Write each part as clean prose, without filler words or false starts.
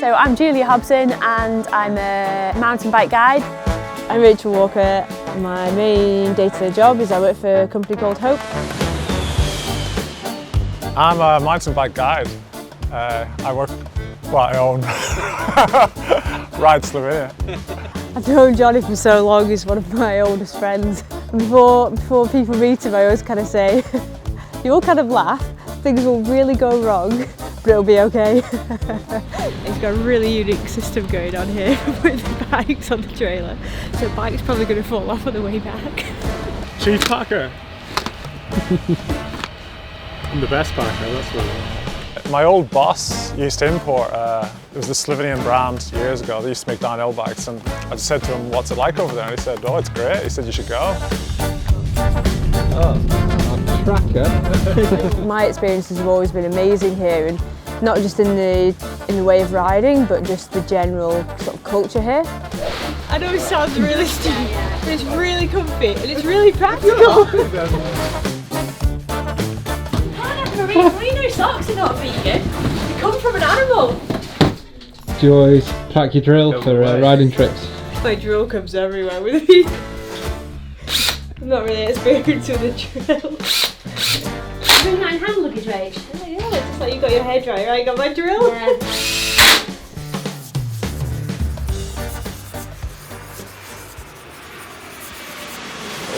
So I'm Julia Hobson and I'm a mountain bike guide. I'm Rachael Walker. My main day-to-day job is I work for a company called Hope. I'm a mountain bike guide. I own Ride Slovenia. I've known Johnny for so long, he's one of my oldest friends. And before people meet him, I always kind of say, you all kind of laugh, things will really go wrong, but it'll be okay. He's got a really unique system going on here with the bikes on the trailer. So the bike's probably going to fall off on the way back. Chief packer. I'm the best packer, that's what it is. My old boss used to import, it was the Slovenian brand years ago, they used to make downhill bikes, and I just said to him, what's it like over there? And he said, oh, it's great. He said, you should go. Oh, a tracker. My experiences have always been amazing here, and not just in the way of riding, but just the general sort of culture here. I know it sounds really stupid, but it's really comfy and it's really practical. We know socks are not vegan. They come from an animal. Do you always pack your drill for riding trips? My drill comes everywhere with me. I'm not really experienced with a drill. Bring that in hand luggage, Rach. Oh yeah, just like you got your hair dryer, I got my drill. Yeah.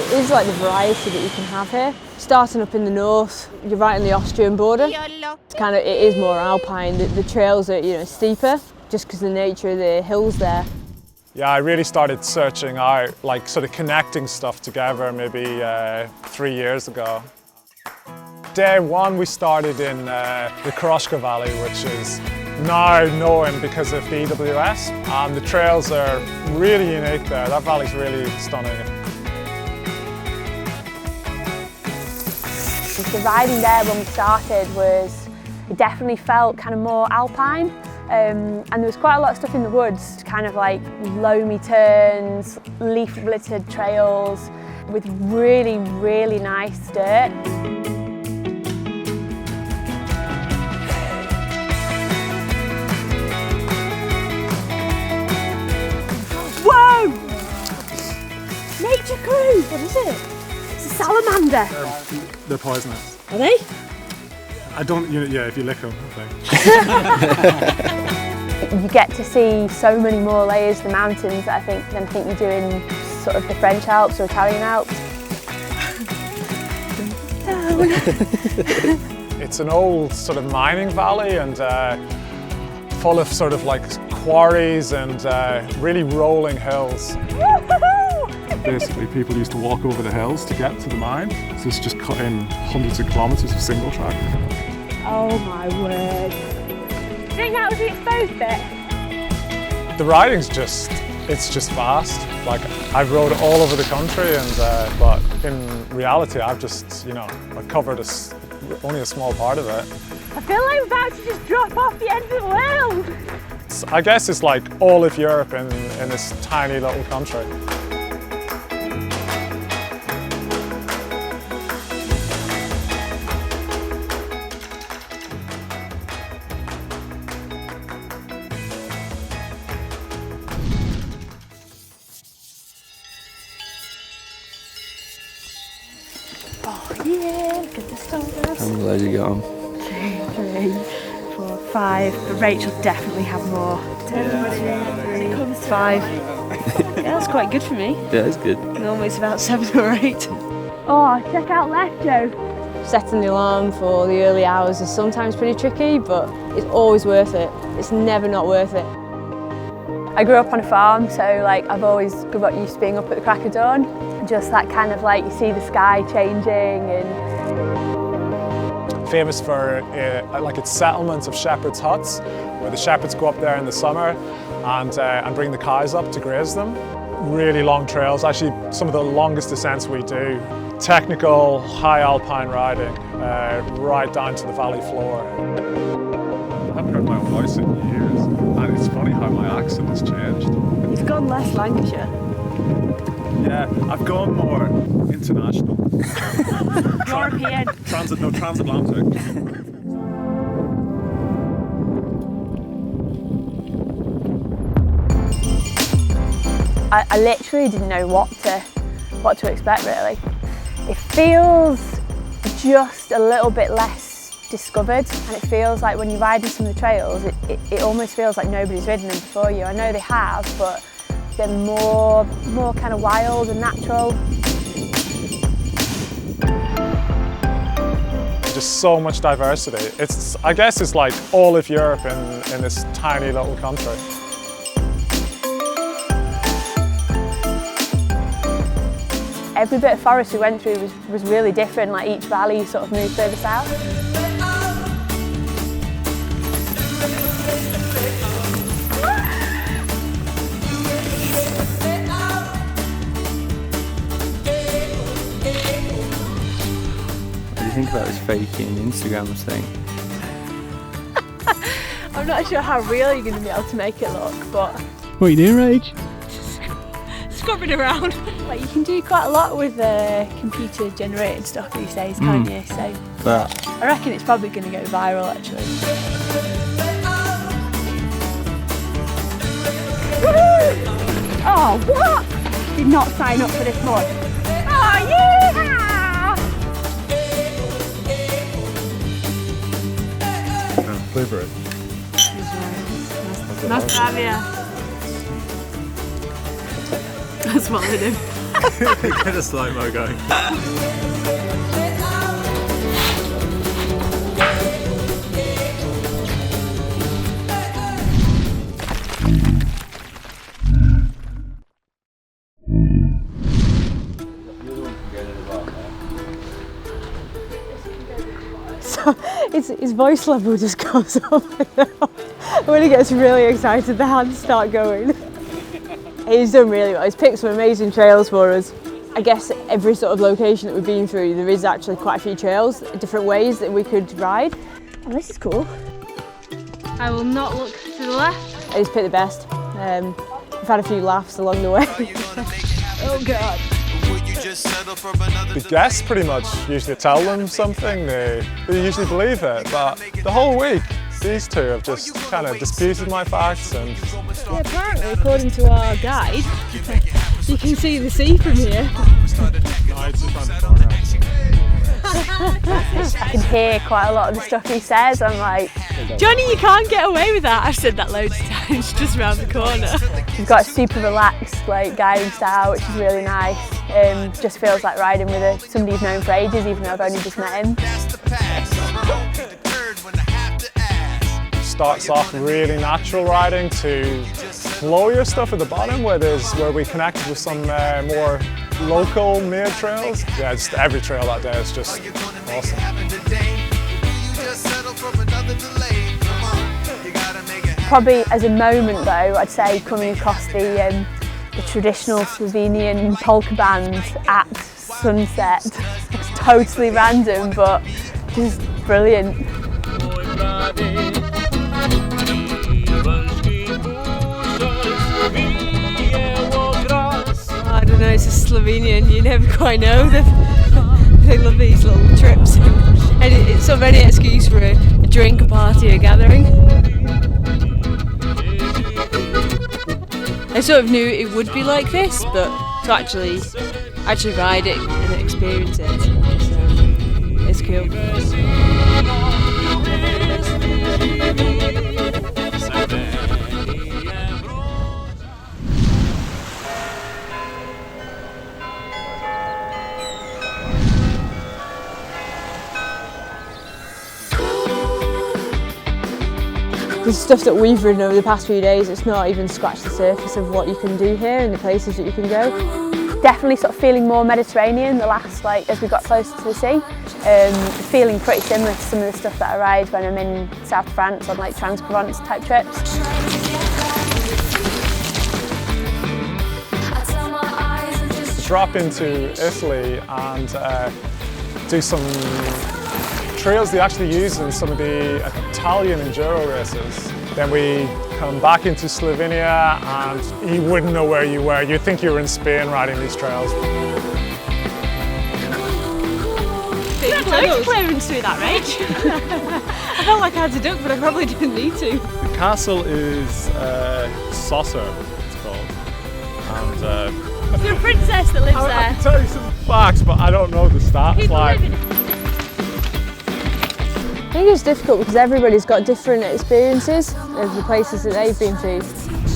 It is like the variety that you can have here. Starting up in the north, you're right on the Austrian border. It is more alpine. The trails are steeper, just because of the nature of the hills there. Yeah, I really started searching out, like sort of connecting stuff together maybe 3 years ago. Day one we started in the Picturesque Valley, which is now known because of the EWS, and the trails are really unique there. That valley's really stunning. The riding there when we started it definitely felt kind of more alpine, and there was quite a lot of stuff in the woods, kind of like loamy turns, leaf-littered trails with really, really nice dirt. Whoa! Nature crew! What is it? It's a salamander. They're poisonous. Are they? I don't, yeah, if you lick them, I think. You get to see so many more layers of the mountains than I think you do in sort of the French Alps or Italian Alps. It's an old sort of mining valley and full of sort of like quarries and really rolling hills. Basically, people used to walk over the hills to get to the mine, so it's just cut in hundreds of kilometres of single track. Oh my word. Do you think that was the exposed bit? The riding's it's just vast. Like, I've rode all over the country, and but in reality, I've just, I've covered only a small part of it. I feel like I'm about to just drop off the end of the world. I guess it's like all of Europe in this tiny little country. Oh yeah, look at the stars. How many layers you got on? 2, 3, 4, 5. But Rachel definitely have more. 10, 20, it comes to 5. Yeah, that's quite good for me. Yeah, it's good. Normally it's about 7 or 8. Oh, check out left, Joe. Setting the alarm for the early hours is sometimes pretty tricky, but it's always worth it. It's never not worth it. I grew up on a farm, so I've always got used to being up at the crack of dawn. Just that kind of you see the sky changing and... Famous for its settlements of shepherds' huts, where the shepherds go up there in the summer and bring the cows up to graze them. Really long trails, actually some of the longest descents we do. Technical, high alpine riding, right down to the valley floor. I haven't heard my own voice in years, and it's funny how my accent has changed. You've gone less Lancashire. Yeah, I've gone more international. European. Transatlantic. I literally didn't know what to expect really. It feels just a little bit less discovered, and it feels like when you're riding some of the trails, it almost feels like nobody's ridden them before you. I know they have, but they're more kind of wild and natural. Just so much diversity. I guess it's like all of Europe in this tiny little country. Every bit of forest we went through was really different, like each valley sort of moved further south. What do you think about this faking Instagram thing? I'm not sure how real you're going to be able to make it look, but... What are you doing, Rach? Scrubbing around. Like, you can do quite a lot with computer generated stuff these days, can't you? So But I reckon it's probably going to go viral actually. Oh, what? Did not sign up for this one. Oh, yeah! Blueberry. Nice to have you. That's what I do. get a slow-mo going. So his voice level just goes up and down. When he gets really excited, the hands start going. He's done really well. He's picked some amazing trails for us. I guess every sort of location that we've been through, there is actually quite a few trails, different ways that we could ride. And this is cool. I will not look to the left. He's picked the best. We've had a few laughs along the way. Oh God. The guests pretty much usually tell them something, they usually believe it, but the whole week these two have just kind of disputed my facts. And yeah, apparently, according to our guide, you can see the sea from here. I can hear quite a lot of the stuff he says. I'm like, Johnny, you can't get away with that. I've said that loads of times, just round the corner. we've got a super relaxed like guiding style, which is really nice. Just feels like riding with somebody you've known for ages, even though I've only just met him. starts off really natural riding to flowier stuff at the bottom where we connected with some more local made trails. Yeah, just every trail that day is just awesome. Probably as a moment though, I'd say coming across the traditional Slovenian polka band at sunset. It's totally random but just brilliant. I don't know, it's a Slovenian, you never quite know. They love these little trips and it's sort of any excuse for a drink, a party, a gathering. I sort of knew it would be like this, but to actually ride it and experience it, it's cool. The stuff that we've ridden over the past few days, it's not even scratched the surface of what you can do here and the places that you can go. Definitely sort of feeling more Mediterranean the last, as we got closer to the sea. Feeling pretty similar to some of the stuff that I ride when I'm in South France on Trans-Provence type trips. Drop into Italy and do some trails they actually use in some of the Italian enduro races. Then we come back into Slovenia and you wouldn't know where you were. You'd think you were in Spain riding these trails. Loads of clearance through that, Rach. I felt like I had to duck, but I probably didn't need to. The castle is Saucer, it's called. And You're a princess that lives I there. can tell you some facts, but I don't know the stats. People Like, live in I think it's difficult because everybody's got different experiences of the places that they've been to.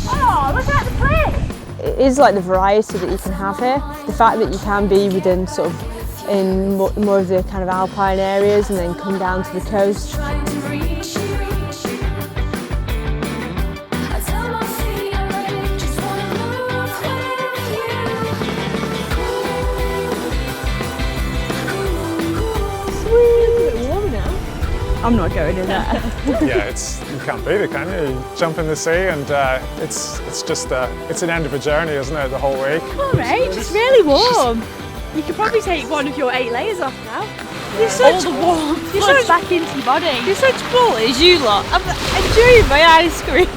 Oh, look at the place! It is like the variety that you can have here. The fact that you can be within sort of in more of the kind of alpine areas and then come down to the coast. I'm not going in there. yeah, you can't beat it, can you? You jump in the sea, and it's just it's an end of a journey, isn't it? The whole week. Alright, it's really warm. You could probably take one of your 8 layers off now. You're such warmth. You're such back into your body. You're such bullies, you lot. I'm enjoying my ice cream.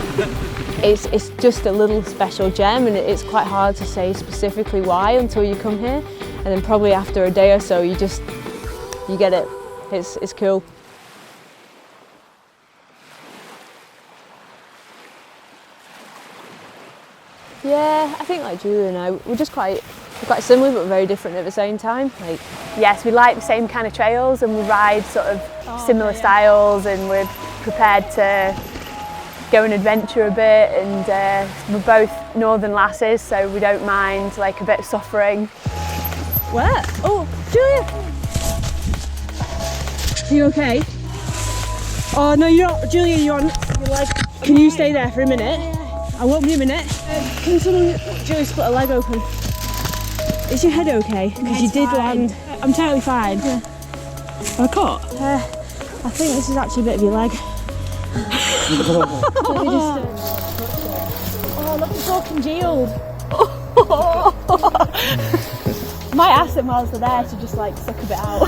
It's just a little special gem, and it's quite hard to say specifically why until you come here, and then probably after a day or so you get it. It's cool. Yeah, I think like Julia and I, we're quite similar but very different at the same time. Like, Yes, we like the same kind of trails and we ride sort of similar styles, and we're prepared to go and adventure a bit, and we're both northern lasses, so we don't mind like a bit of suffering. where? Oh, Julia! Are you okay? Oh no, you're not. Julia, you're like, can you stay there for a minute? I won't be a minute. Can someone, Julia, split a leg open? Is your head okay? Because you did land. I'm totally fine. Yeah. I caught? I think this is actually a bit of your leg. Oh, look, it's all congealed. Might ask them whilst they're there to just like suck a bit out.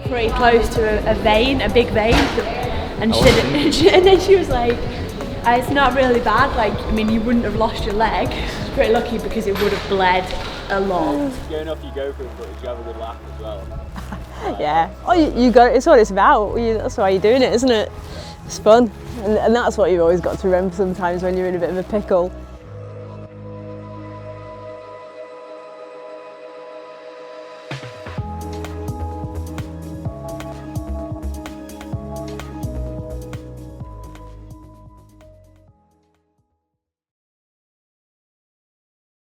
Pretty close to a vein, a big vein, and and then she was like, it's not really bad, like, I mean, you wouldn't have lost your leg. It's pretty lucky because it would have bled a lot. Going off your GoPro footage, you have a good laugh as well. Yeah. Oh, you got. It's what it's about. That's why you're doing it, isn't it? It's fun, and that's what you've always got to remember sometimes when you're in a bit of a pickle.